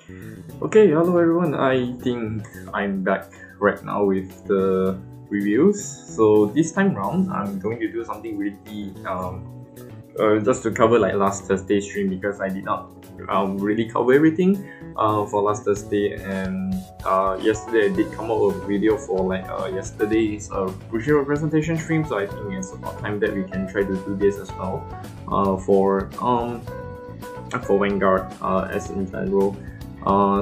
Okay, hello everyone. I think I'm back right now with the reviews. So this time round, I'm going to do something really just to cover like last Thursday stream because I did not really cover everything for last Thursday, and yesterday I did come up with a video for like yesterday's visual presentation stream. So I think it's about time that we can try to do this as well for Vanguard as in general.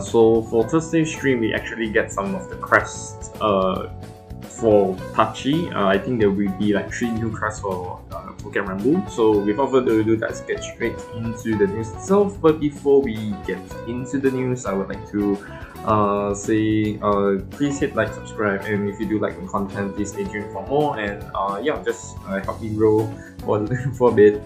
So for Thursday's stream, we actually get some of the crests for Tachi. I think there will be like 3 new crests for Phuket Rambo. So without further ado, let's get straight into the news itself. But before we get into the news, I would like to say please hit like, subscribe, and if you do like the content, please stay tuned for more. And yeah, just help me grow for a bit.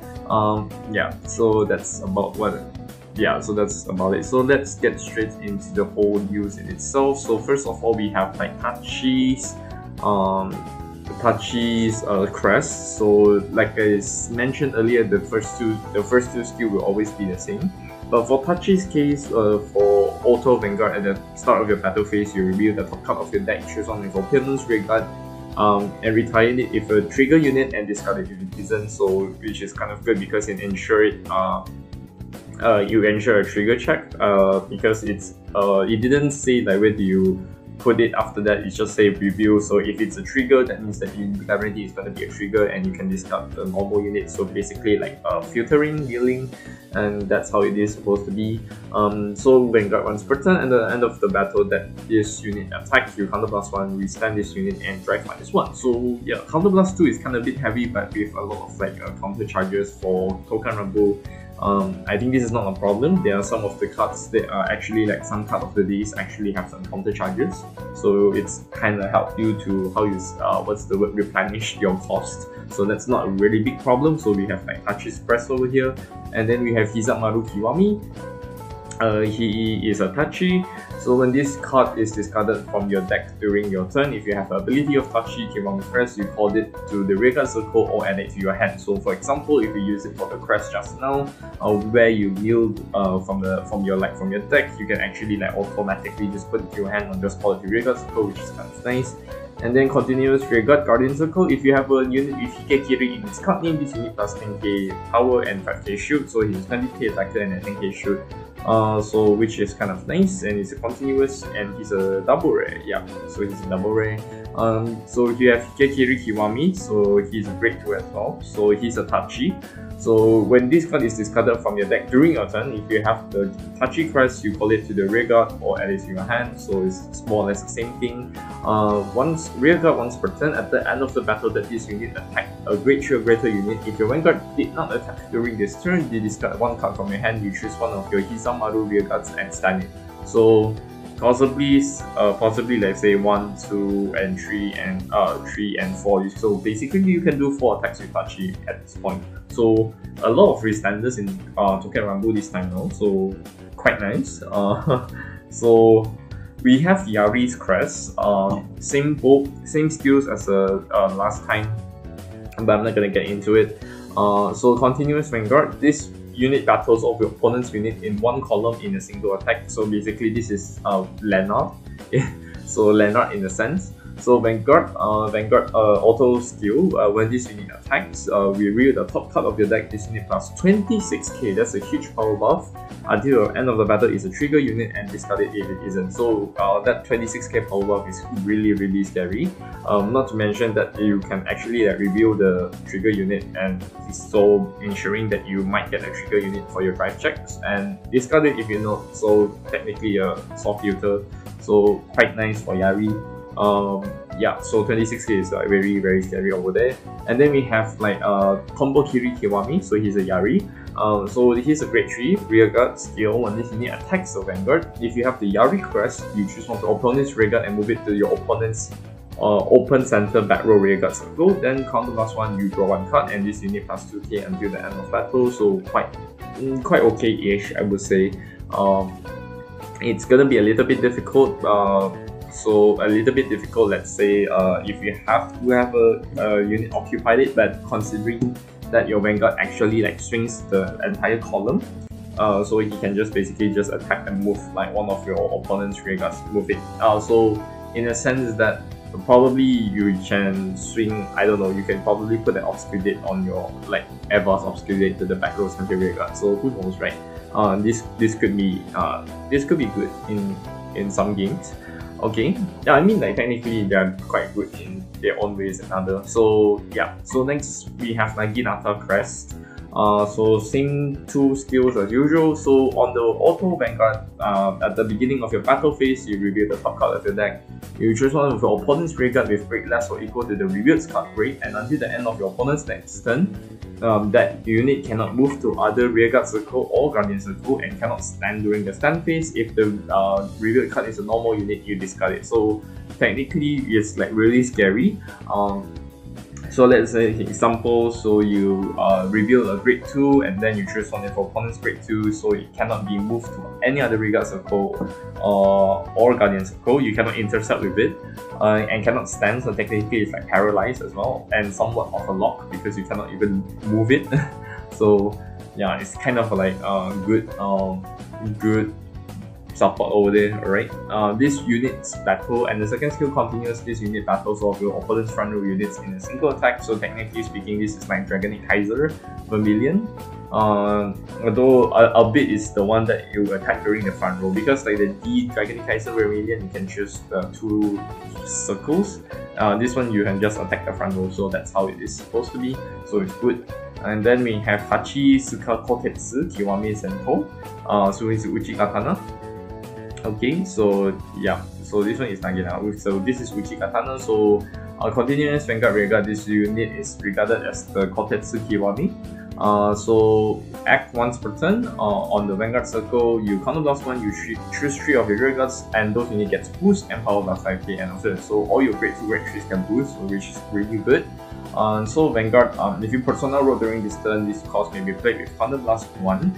Yeah, so that's about it. So let's get straight into the whole news in itself. So first of all, we have like Tachi's crest. So like I mentioned earlier, the first two skills will always be the same. But for Tachi's case, for Auto Vanguard, at the start of your battle phase, you reveal the top card of your deck, choose one with opponent's rear guard, and retire it if a trigger unit and discard it if it isn't. So which is kind of good because it ensures you ensure a trigger check because it didn't say like where do you put it after that. It just say review. So if it's a trigger, that means that you guarantee it's going to be a trigger and you can discard the normal unit. So basically like filtering, dealing, and that's how it is supposed to be. So Vanguard runs per turn, and at the end of the battle that this unit attacks, you counterblast 1, withstand this unit, and drive -1. So yeah, counterblast 2 is kind of a bit heavy, but with a lot of like counter charges for Token Rumble. I think this is not a problem. There are some of the cards that are actually like some card of the days actually have some counter charges, so it's kind of help you to replenish your cost. So that's not a really big problem. So we have like Tachi's Press over here, and then we have Hizamaru Kiwami. He is a Tachi. So when this card is discarded from your deck during your turn, if you have the ability of Tachi Kiwami Crest, you call it to the rear guard circle or add it to your hand. So for example, if you use it for the crest just now, where you mill from your deck, you can actually like automatically just put it to your hand and just call it to rear guard circle, which is kind of nice. And then continuous rear guard Guardian Circle. If you have a unit with Hikekiri in its card name, this unit plus 10k power and 5k shoot. So he's 20k attacker and a 10k shoot. So which is kind of nice, and it's a continuous, and he's a double rare. Yeah, so he's a double rare. So if you have Hikekiri Kiwami, so he's a grade 2 as well. So he's a Tachi. So when this card is discarded from your deck during your turn, if you have the Tachi Crest, you call it to the rear guard or add it to your hand. So it's more or less the same thing. Once rear guard once per turn, at the end of the battle that this unit attack a grade 3 or greater unit. If your Vanguard did not attack during this turn, you discard 1 card from your hand, you choose one of your Hizamaru rear guards and stun it. So possibly let's say 1, 2, and 3 and 4. So basically you can do 4 attacks with Tachi at this point. So a lot of restanders in Token Rambo this time now, so quite nice. So we have Yari's Crest, same skills as last time, but I'm not gonna get into it. So continuous Vanguard, this unit battles of your opponent's unit in 1 column in a single attack. So basically this is Leonard. So Leonard in a sense. So Vanguard auto skill, when this unit attacks, we reveal the top card of your deck, this unit plus 26k, that's a huge power buff. Until the end of the battle is a trigger unit and discard it if it isn't. So that 26k power buff is really scary. Not to mention that you can actually reveal the trigger unit, and so ensuring that you might get a trigger unit for your drive checks, and discard it if you know. So technically a soft filter, so quite nice for Yari. Yeah, so 26k is like very scary over there. And then we have like Combo Kiri Kiwami, so he's a Yari. So he's a grade 3 rear guard skill. When this unit attacks the Vanguard, if you have the Yari Crest, you choose one of the opponent's rear guard and move it to your opponent's open center back row rear guard circle. Then counter plus 1, you draw 1 card, and this unit plus 2k until the end of battle. So quite okay-ish, I would say. It's gonna be a little bit difficult. Let's say if you have to have a unit occupied it, but considering that your Vanguard actually like swings the entire column, so he can just basically just attack and move like one of your opponent's rear guards, move it. So in a sense that probably you can swing, I don't know, you can probably put an obscure date on your like advanced obscure date to the back row center rear guard. So who knows, right? This could be good in some games. Okay, yeah, I mean like technically they are quite good in their own ways and other. So yeah, so next we have Naginata Crest. So same two skills as usual. So on the auto Vanguard, at the beginning of your battle phase, you reveal the top card of your deck. You choose one of your opponent's rear guard with grade less or equal to the revealed card grade, and until the end of your opponent's next turn, that unit cannot move to other rearguard circle or guardian circle and cannot stand during the stand phase. If the revealed card is a normal unit, you discard it. So technically, it's like really scary. So let's say example, so you reveal a grade 2 and then you choose one of your opponent's grade 2, so it cannot be moved to any other rearguard circle or guardian circle. You cannot intercept with it and cannot stand, so technically it's like paralyzed as well and somewhat of a lock because you cannot even move it. So yeah, it's kind of like good support over there, alright? This unit's battle, and the second skill continues this unit battles of your opponent's front row units in a single attack, so technically speaking this is like Dragonic Kaiser Vermilion. Although a bit is the one that you attack during the front row, because like the Dragonic Kaiser Vermilion, you can choose the 2 circles. This one you can just attack the front row, so that's how it is supposed to be, so it's good. And then we have Hachi Suka Kotetsu Kiwami Sento, so it's Uchi Katana. Okay, so yeah, so this one is Nagina. So this is Uchi Katana. So continuous Vanguard Rearguard, this unit is regarded as the Kotetsu Kiwami. So act once per turn. On the Vanguard circle, you counterblast 1, you choose 3 of your rearguards, and those unit gets boost and power blast 5k and after that. So all your grade 2, grade 3s can boost, which is really good. So Vanguard, if you persona roll during this turn, this cost may be played with Thunder Blast 1.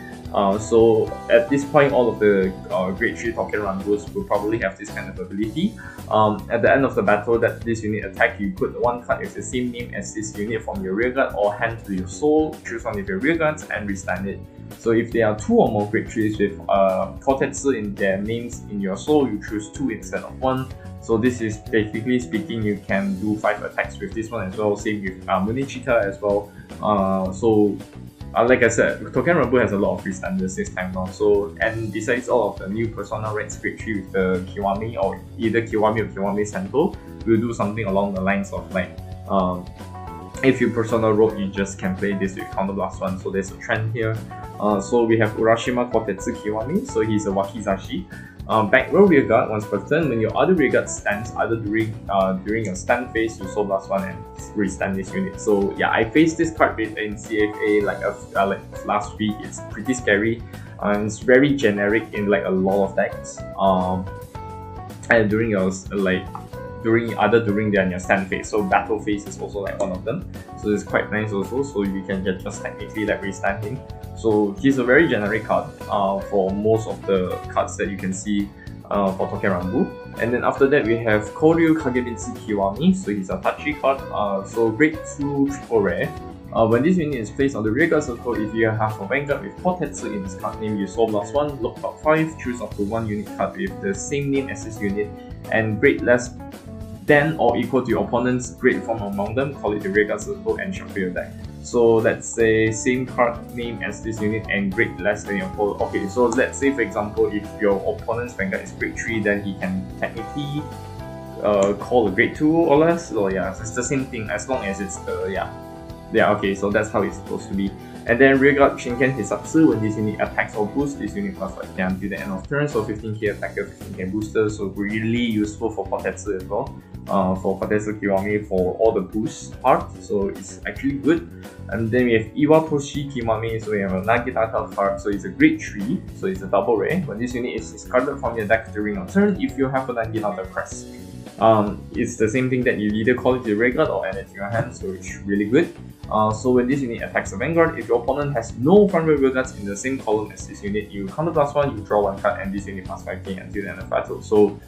So at this point, all of the grade 3 Token Run boosts will probably have this kind of ability. At the end of the battle that this unit attack, you put 1 card with the same name as this unit from your rearguard or hand to your soul, choose one of your rearguards and restand it. So if there are 2 or more grade 3s with Kotetsu in their names in your soul, you choose 2 instead of 1. So this is basically speaking, you can do 5 attacks with this one as well, same with Munichita as well. Like I said, Token Rambu has a lot of restanders this time now. So, and besides all of the new Persona Red grade 3 with the Kiwami or either Kiwami or Kiwami Sento, we'll do something along the lines of like, if you Persona Rogue, you just can play this with Counterblast 1, so there's a trend here. So we have Urashima Kotetsu Kiwami, so he's a Wakizashi. Back row rearguard, once per turn, when your other rearguard stands either during your stand phase, you Soul Blast 1 and restand this unit. So yeah, I faced this card in CFA like last week. It's pretty scary, and it's very generic in like a lot of decks. And during your during their stand phase, so battle phase is also like one of them. So it's quite nice also. So you can just technically like restand him. So he's a very generic card for most of the cards that you can see for Token Rambu. And then after that we have Koryu Kagebitsu Kiwami, so he's a touchy card. So grade 2 triple rare. When this unit is placed on the rearguard circle, if you have a Vanguard with Kotetsu in this card name, you Soul Blast 1, look top 5, choose up to 1 unit card with the same name as this unit, and grade less than or equal to your opponent's grade from among them, call it the rearguard circle and shuffle your deck. So let's say same card name as this unit and grade less than your opponent. Okay, so let's say for example, if your opponent's Vanguard is grade 3, then he can technically call a grade 2 or less. So yeah, it's the same thing as long as it's the okay, so that's how it's supposed to be. And then rearguard Shinken Hisatsu, when this unit attacks or boosts, this unit plus 5k until the end of turn, so 15k attacker, 15k booster, so really useful for Kotetsu as well. For Kotetsu Kiwami for all the boost part, so it's actually good. And then we have Iwatoshi Kiwami, so we have a Nagitata card, so it's a grade 3, so it's a double rare. When this unit is discarded from your deck during your turn, if you have a Nagitata crest. It's the same thing that you either call it the rearguard or add it to your hand, so it's really good. So when this unit attacks the Vanguard, if your opponent has no front row rearguards in the same column as this unit, you counterblast 1, you draw 1 card, and this unit plus 5k until the end of battle. So,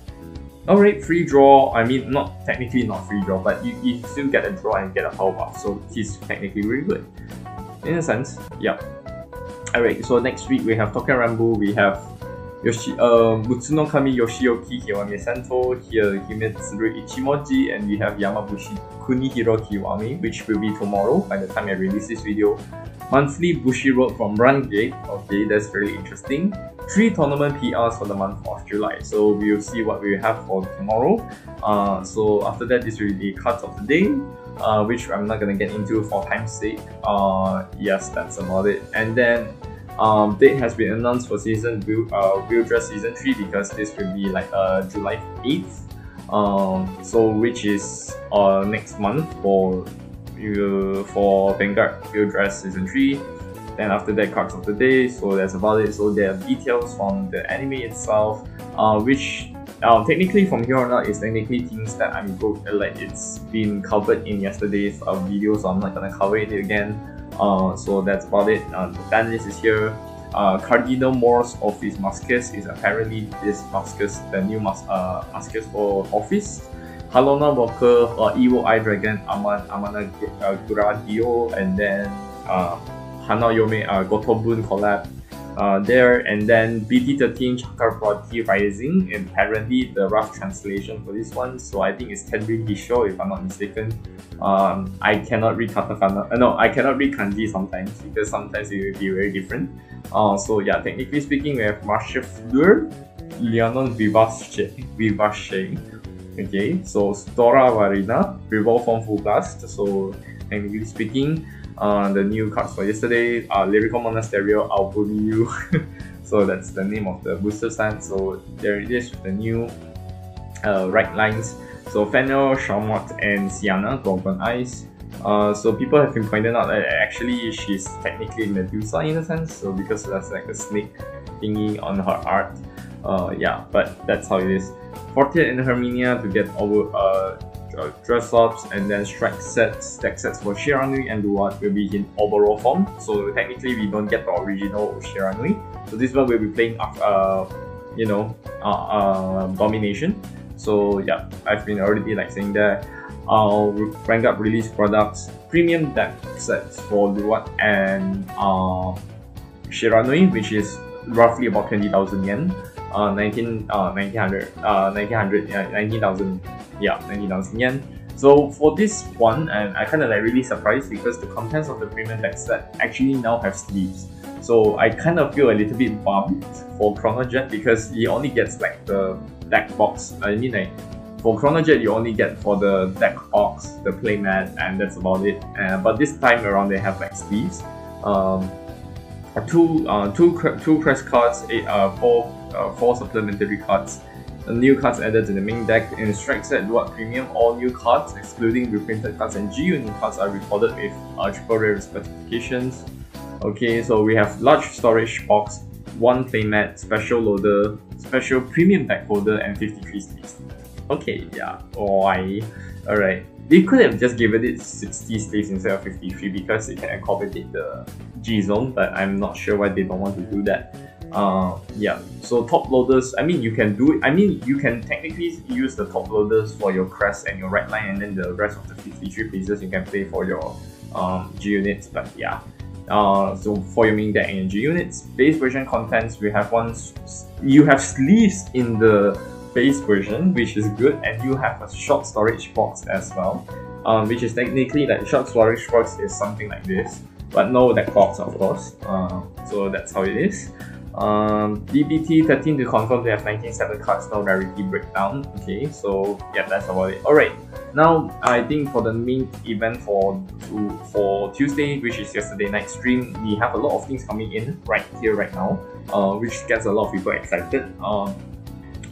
alright, free draw. I mean, not technically not free draw, but you still get a draw and get a power buff, so he's technically really good in a sense. Yeah. Alright, so next week we have Token Rambu, we have Mutsuno Kami Yoshioki Kiwami Sento, here Himetsuru Ichimoji, and we have Yamabushi Kunihiro Kiwami, which will be tomorrow by the time I release this video. Monthly Bushi Road from Rungate, okay, that's really interesting. 3 tournament PRs for the month of July, so we'll see what we have for tomorrow. So after that, this will be the cards of the day, which I'm not gonna get into for time's sake. Yes, that's about it. And then date has been announced for season Wheel Dress season 3, because this will be like July 8th. So which is next month for Vanguard Wheel Dress season 3. Then after that, cards of the day. So that's about it. So there are details from the anime itself, which technically from here on out is technically things that I'm good, like it's been covered in yesterday's video, so I'm not gonna cover it again. So that's about it. The ban list is here. Cardinal Morse Office Mascus is apparently this Mascus, the new Mascus for Office. Halona Walker, Evil Eye Dragon, Amana Gradio, and then Hanayome Gotobun collab there, and then BT13 Chakraborty Rising, and apparently the rough translation for this one, so I think it's Tenrin Hisho if I'm not mistaken. I cannot read katakana, no, I cannot read kanji sometimes, because sometimes it will be very different. So yeah, technically speaking, we have Marcia Fleur, Leonon Vivace, okay, so Stora Varina, Revolve from Full Blast, so technically speaking, the new cards for yesterday are Lyrical Monasterio Albuniu. So that's the name of the booster stand. So there it is with the new right lines. So Fennel, Shamot, and Sienna, Golden Eyes. So people have been pointing out that actually she's technically Medusa in a sense. So because that's like a snake thingy on her art. Yeah, but that's how it is. Fortier and Herminia to get over dress ups, and then strike sets, deck sets for Shiranui and Duat will be in overall form. So technically we don't get the original Shiranui. So this one will be playing Domination. So yeah, I've been already like saying that. Vanguard release products, premium deck sets for Duat and Shiranui, which is roughly about 20,000 yen. 19,000 yen. So for this one, and I kind of like really surprised because the contents of the premium deck set actually now have sleeves. So I kind of feel a little bit bummed for Chronojet, because he only gets like the deck box. I mean, like for Chronojet you only get for the deck box, the playmat, and that's about it. But this time around they have like sleeves. Two crest cards, 4 supplementary cards. New cards added to the main deck. In Strike Set Duat Premium, all new cards, excluding reprinted cards and G-Unit cards, are recorded with triple rare specifications. Okay, so we have large storage box, 1 playmat, special loader, special premium deck holder, and 53 sleeves. Okay, yeah, why? Alright. They could have just given it 60 sleeves instead of 53 because it can accommodate the G-Zone, but I'm not sure why they don't want to do that. Yeah, so top loaders, I mean you can do it, I mean you can technically use the top loaders for your crest and your right line, and then the rest of the 53 pieces you can play for your G units, but yeah. So for your main deck and G units, base version contents, we have you have sleeves in the base version, which is good, and you have a short storage box as well, which is technically like short storage box is something like this, but no deck box of course. So that's how it is. DBT 13 to confirm they have 19/7 cards, no rarity breakdown. Okay, so yeah, that's about it. Alright, now I think for the main event for Tuesday, which is yesterday night stream, we have a lot of things coming in right here, right now, which gets a lot of people excited.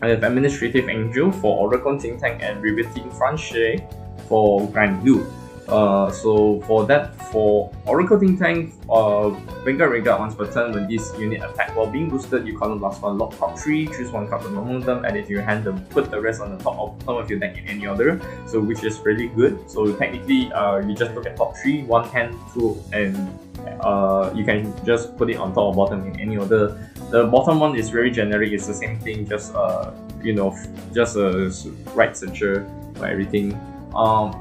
I have Administrative Angel for Oracle Think Tank and Riveting Franche for Grand Blue. So for that, for Oracle Think Tank, Vanguard once per turn. When this unit attack while being boosted, you column last one, lock top 3, choose 1 card from momentum, add it to your hand, then put the rest on the top of your deck in any order. So which is really good. So technically, you just look at top 3, 1 hand, 2, and you can just put it on top or bottom in any order. The bottom one is very generic. It's the same thing, just just a right searcher for everything.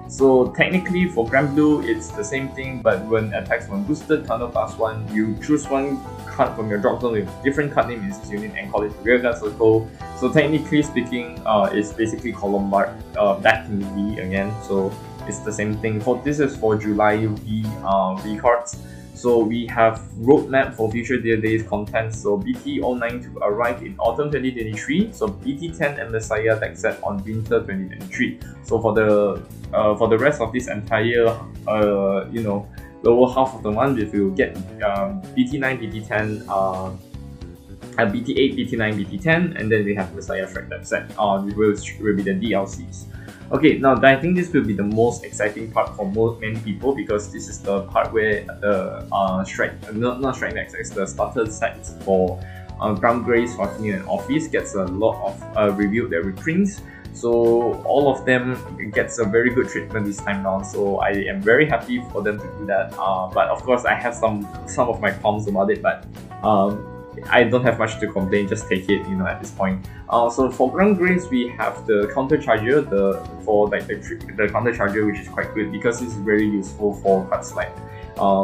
So technically for Grand Blue, it's the same thing, but when attacks when boosted, counter +1, you choose one card from your drop zone with different card name in this unit and call it Rearguard Circle. So technically speaking, it's basically Colombard back in V again. So it's the same thing. This is for July V cards. So we have roadmap for future days content. So BT09 to arrive in autumn 2023. So BT10 and Messiah deck set on winter 2023. So for the rest of this entire lower half of the month, if you get BT9, BT10, BT8, BT9, BT10, and then we have Messiah Shrek deck set. Which will be the DLCs. Okay, now I think this will be the most exciting part for many people, because this is the part where the not Shrek Next, it's the starter sets for Ground Grace, Fortune, and Office gets a lot of review that reprints. So all of them gets a very good treatment this time round. So I am very happy for them to do that. But of course, I have some of my qualms about it, but I don't have much to complain, just take it, at this point. So for Ground Grace, we have the counter charger, the counter charger, which is quite good because it's very useful for cards like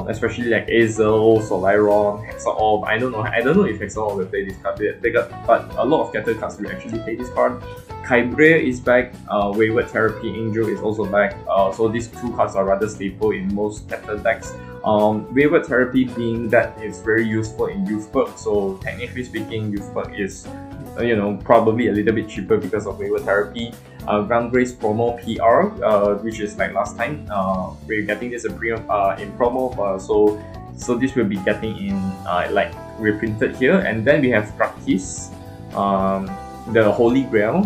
especially like Azel, Soliron, Hexaorb. I don't know if Hexaorb will play this card, but a lot of Getter cards will actually play this card. Kybre is back, Wayward Therapy Angel is also back, so these two cards are rather staple in most Getter decks. Wayward Therapy being that it's very useful in Youth Perk, so technically speaking, Youth Perk is probably a little bit cheaper because of Wayward Therapy. Ground Grace promo PR, which is like last time, we're getting this in promo, so this will be getting in like reprinted here, and then we have Practice, the Holy Grail.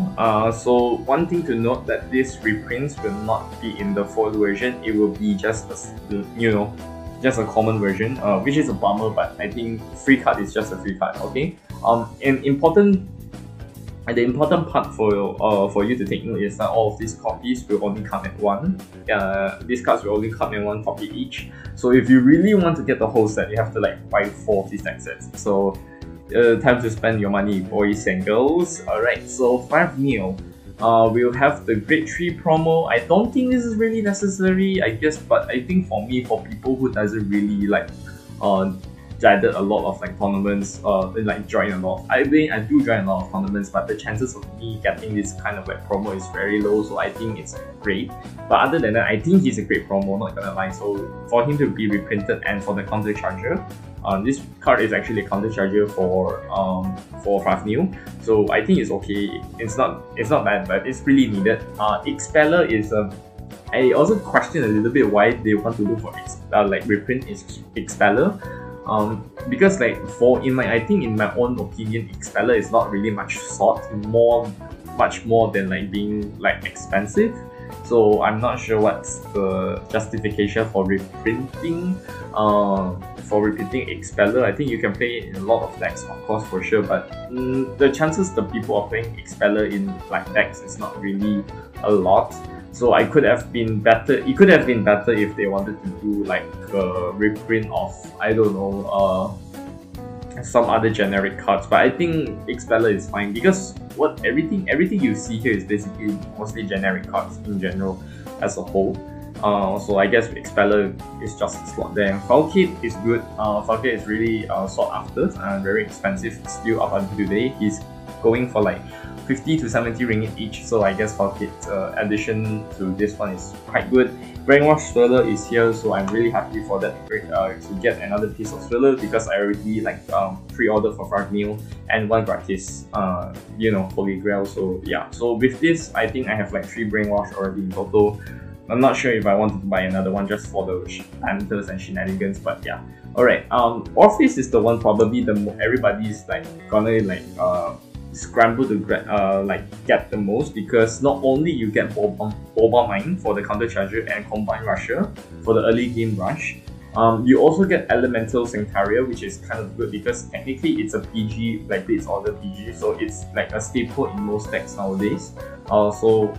So one thing to note that this reprints will not be in the foil version, it will be just just a common version, which is a bummer, but I think free card is just a free card, okay? The important part for you to take note is that all of these copies will only come at one. These cards will only come in one copy each. So if you really want to get the whole set, you have to like buy 4 of these deck sets. So time to spend your money, boys and girls. Alright, so 5 mil. We'll have the Grade 3 promo. I don't think this is really necessary, I guess, but I think for people who doesn't really like added a lot of like tournaments, like join a lot. I do join a lot of tournaments, but the chances of me getting this kind of like promo is very low, so I think it's great. But other than that, I think he's a great promo, not gonna lie. So for him to be reprinted and for the counter charger, this card is actually a counter charger for 5 new, so I think it's okay. It's not bad, but it's really needed. Expeller is I also question a little bit why they want to look for reprint Expeller. Because like I think in my own opinion, Expeller is not really much sought, much more than like being like expensive. So I'm not sure what's the justification for reprinting Expeller. I think you can play it in a lot of decks, of course, for sure, but the chances the people are playing Expeller in like decks is not really a lot. So it could have been better if they wanted to do like a reprint of, I don't know, some other generic cards. But I think Expeller is fine because everything you see here is basically mostly generic cards in general as a whole. So I guess Expeller is just a slot there. Falkid is good. Falkid is really sought after and very expensive still up until today. He's going for like 50 to 70 ringgit each, so I guess Falkid's addition to this one is quite good. Brainwash Swirler is here, so I'm really happy for that to get another piece of Swirler because I already like pre-ordered for 5 mil and 1 gratis Holy Grail. So yeah, so with this I think I have like 3 Brainwash already in total. I'm not sure if I wanted to buy another one just for the banters and shenanigans, but yeah. Alright, Orpheus is the one probably everybody's like gonna like scramble to get the most, because not only you get Boba Mine for the counter charger and Combine Rusher for the early game rush, you also get Elemental Sanctaria, which is kind of good because technically it's a PG, like Blades Order PG, so it's like a staple in most decks nowadays. So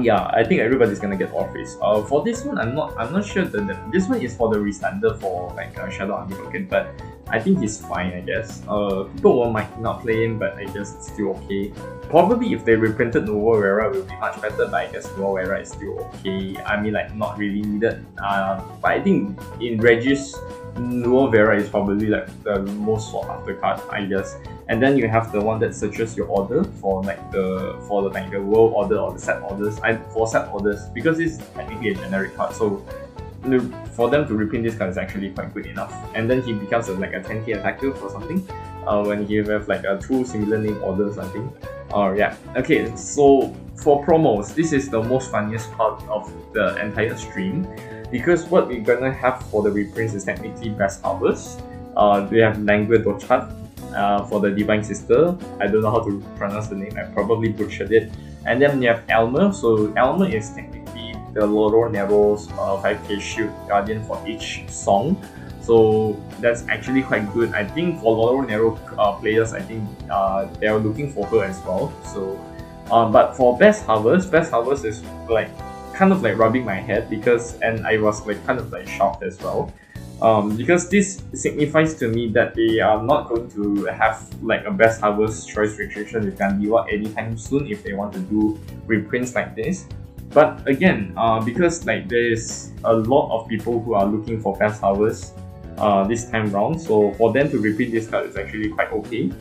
yeah, I think everybody's gonna get Orpheus. For this one, I'm not sure that this one is for the restander for like Shadow Army Rocket, but I think he's fine, I guess. People might not play him, but I guess it's still okay. Probably if they reprinted Nuovo Vera, it would be much better, but I guess Nuovo Vera is still okay. I mean, like, not really needed. But I think in Regis, Nuovo Vera is probably like the most sought after card, I guess. And then you have the one that searches your order for the world order or the set orders. For set orders, because it's technically a generic card, so for them to reprint this card is actually quite good enough. And then he becomes like a 10k attacker or something. When he have like a 2 similar name orders, I think. Yeah. Okay, so for promos, this is the most funniest part of the entire stream, because what we're gonna have for the reprints is technically Best Harvest. We have Vanguard Weekly for the Divine Sister. I don't know how to pronounce the name, I probably butchered it. And then you have Elmer. So Elmer is technically the Loro Nero's 5k shield guardian for each song. So that's actually quite good. I think for Loro Nero players, I think they are looking for her as well. So, but for Best Harvest is like kind of like rubbing my head, and I was like kind of like shocked as well. Because this signifies to me that they are not going to have like a Best Harvest choice restriction with Gandiwa anytime soon if they want to do reprints like this. But again, because like there's a lot of people who are looking for Best Harvest this time round, so for them to reprint this card is actually quite okay.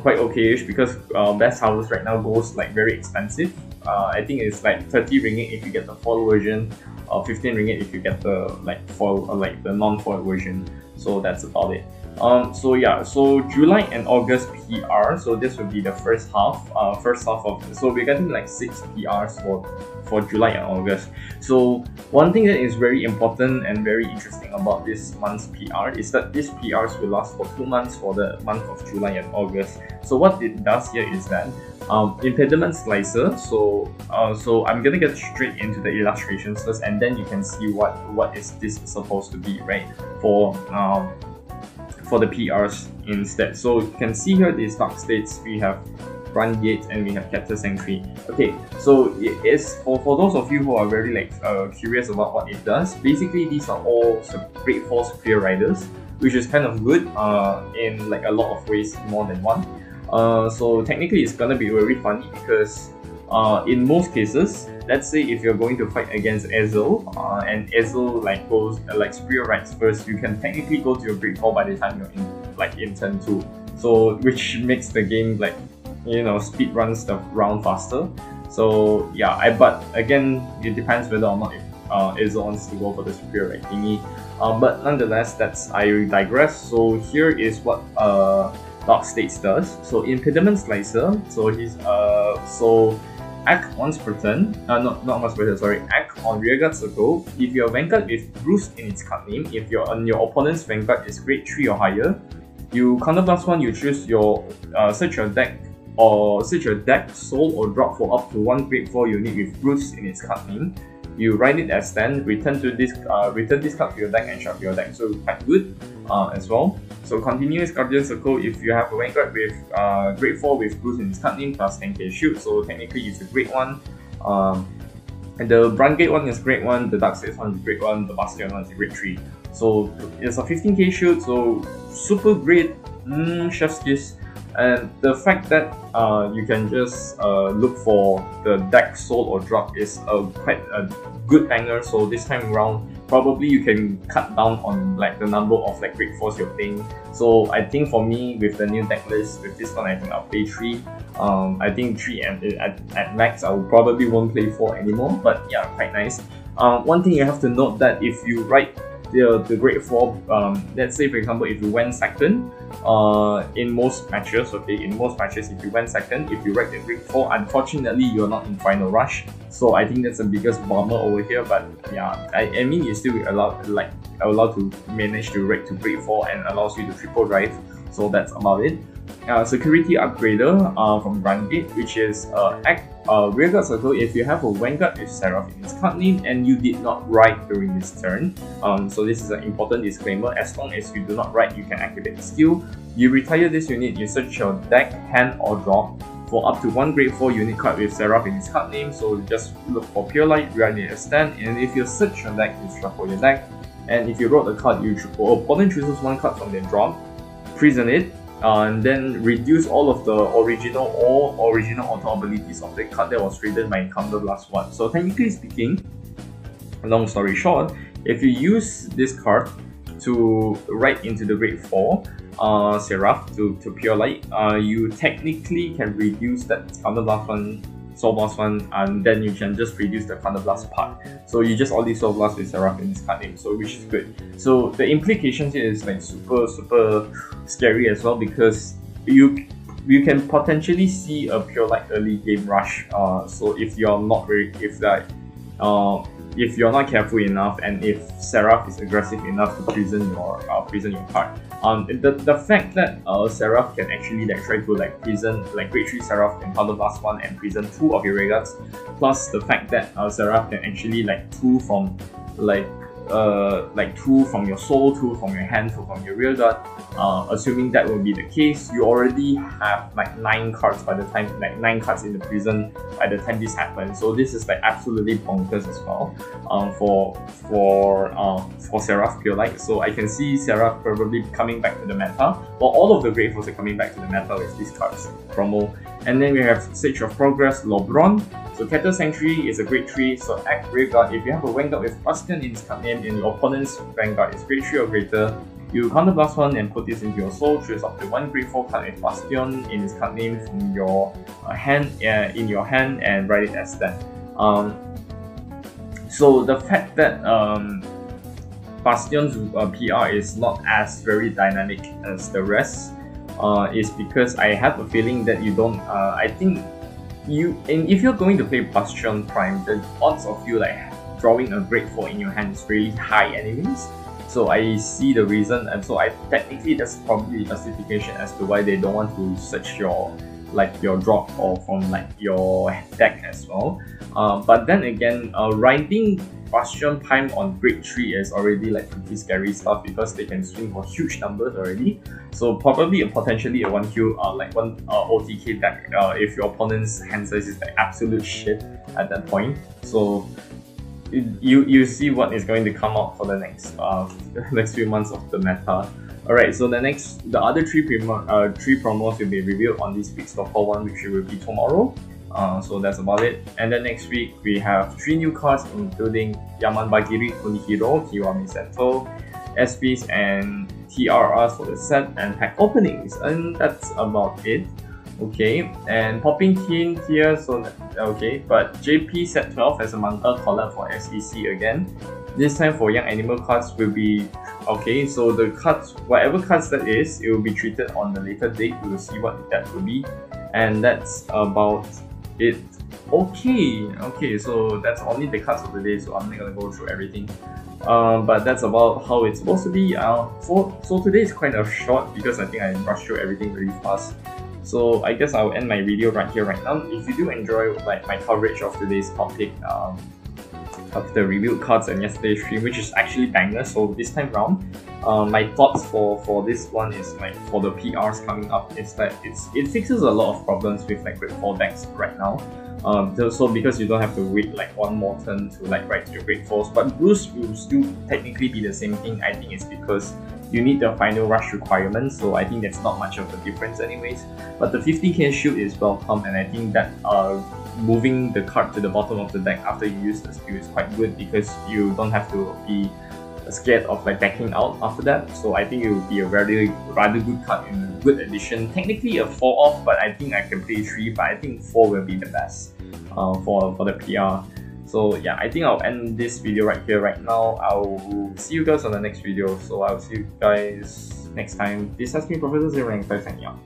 Quite okay-ish, because Best Harvest right now goes like very expensive. I think it's like 30 ringgit if you get the foil version, 15 ringgit if you get the like foil, like the non-foil version. So that's about it. So yeah, so July and August PR. So this will be the first half of. So we're getting like 6 PRs for July and August. So one thing that is very important and very interesting about this month's PR is that these PRs will last for 2 months for the month of July and August. So what it does here is that impediment slicer. So I'm gonna get straight into the illustrations first, and then you can see what is this supposed to be, right? For the PRs instead. So you can see here these dark states, we have Run Gate and we have Capture Sanctuary. Okay, so it is for those of you who are very like curious about what it does. Basically, these are all Great 4 Superior Riders, which is kind of good in like a lot of ways, more than one. So technically it's gonna be very funny, because in most cases, let's say if you're going to fight against Ezel, and Ezel like goes like Superior Rides first, you can technically go to your Great 4 by the time you're in turn 2. So which makes the game like, you know, speed runs the round faster. So yeah, but again, it depends whether or not if Ezel wants to go for the Superior Ride thingy. But nonetheless, I digress. So here is what Dark States does. So Impediment Slicer. So he's act once per turn, not once per turn, sorry, act on Rearguard Circle. If your Vanguard with Bruce in its card name, if your opponent's Vanguard is grade 3 or higher, you counterblast 1, you choose your search your deck, soul or drop for up to 1 grade 4 unit with Bruce in its card name. You write it as stand, return this card to your deck and shuffle your deck. So quite good as well. So Continuous Guardian Circle, if you have a Vanguard with grade 4 with Bruce in its card name plus 10k shield, so technically it's a great one. And the Brand Gate one is grade 1, the Dark States one is grade 1, the Bastion one is grade 3. So it's a 15k shield, so super great, chef's kiss. And the fact that you can just look for the deck soul or drop is quite a good banger. So this time around, probably you can cut down on like the number of like grade 4s you're playing. So I think for me, with the new deck list, with this one, I think I'll play 3. I think 3 at max, I will probably won't play 4 anymore. But yeah, quite nice. One thing you have to note that if you write the grade 4, let's say for example, if you went second, in most matches, if you went second, if you write the grade 4, unfortunately you're not in final rush. So I think that's the biggest bummer over here. But yeah, I mean, you're still allowed to manage to rate to grade 4 and allows you to triple drive. So that's about it. Security Upgrader from Vanguard, which is Rearguard Circle. If you have a Vanguard with Seraph in its card name and you did not write during this turn, so this is an important disclaimer. As long as you do not write, you can activate the skill. You retire this unit, you search your deck, hand or drop for up to 1 grade 4 unit card with Seraph in its card name. So just look for Pure Light, write it as stand, and if you search your deck, you shuffle your deck. and if you wrote a card, your opponent chooses one card from their drop, prison it, and then reduce all of the original auto abilities of the card that was traded by Counter Blast 1. So technically speaking, long story short, if you use this card to write into the grade 4 Seraph to Pure Light, you technically can reduce that Counter Blast 1, Soul Blast 1, and then you can just reduce the Counter Blast part. So you just only Soul Blast with Seraph in this card name, so which is good. So the implications here is like super scary as well, because you can potentially see a Pure Light early game rush. So if you're not if you're not careful enough, and if Seraph is aggressive enough to prison your card. The fact that Seraph can actually like try to like prison like grade 3 Seraph can Counter Blast 1 and prison 2 of your rear guards, plus the fact that Seraph can actually like 2 from like 2 from your soul, 2 from your hand, 2 from your rear guard. Assuming that will be the case, you already have like 9 cards by the time, like 9 cards in the prison by the time this happens. So this is like absolutely bonkers as well for Seraph Pure Light. So I can see Seraph probably coming back to the meta. Well, all of the Great Force are coming back to the meta with these cards promo. And then we have Sage of Progress, Lobron. So Cattle Sanctuary is a grade 3, so act Vanguard. If you have a Vanguard with Bastion in its card name and your opponent's Vanguard is grade 3 or greater, you Counter Blast 1 and put this into your soul, choose up to 1 grade 4 card with Bastion in its card name from your hand, and write it as that. So the fact that Bastion's PR is not as very dynamic as the rest is because I have a feeling that you don't, I think if you're going to play Bastion Prime, the odds of you like drawing a grade 4 in your hand is really high anyways. So I see the reason, and so technically that's probably justification as to why they don't want to search your drop or from like your deck as well. But then again, riding Bastion Prime on grade 3 is already like pretty scary stuff because they can swing for huge numbers already. So probably potentially a 1Q like one OTK deck if your opponent's hand size is like absolute shit at that point. So you see what is going to come out for the next next few months of the meta. Alright, so the other three promos will be revealed on this week's Locale 1, which will be tomorrow. So that's about it. And then next week we have 3 new cards, including Yaman Bagiri, Kunihiro, Kiwami Sento, SPs and TRRs for the set, and pack openings. And that's about it. Okay, and popping hint here, so okay, but JP set 12 has a manga collab for SEC again. This time for young animal cards will be okay, so the cards, whatever cards that is, it will be treated on the later date. We will see what that will be, and that's about it. Okay, so that's only the cards of the day, so I'm not gonna go through everything. But that's about how it's supposed to be. So today is kind of short because I think I rushed through everything really fast. So I guess I'll end my video right here, right now. If you do enjoy like my coverage of today's topic, of the revealed cards and yesterday's stream, which is actually banger. So this time round, my thoughts for this one is like for the PRs coming up is that it fixes a lot of problems with like grade 4 decks right now. So because you don't have to wait like one more turn to like write your grade 4s, but boost will still technically be the same thing. I think it's because you need the final rush requirement, so I think that's not much of a difference anyways. But the 50k shield is welcome, and I think that moving the card to the bottom of the deck after you use the skill is quite good because you don't have to be scared of like backing out after that. So I think it will be a rather good card and a good addition. Technically a 4 off, but I think I can play 3, but I think 4 will be the best for the PR. So yeah, I think I'll end this video right here, right now. I'll see you guys on the next video. So I'll see you guys next time. This has been Professor Zero signing out.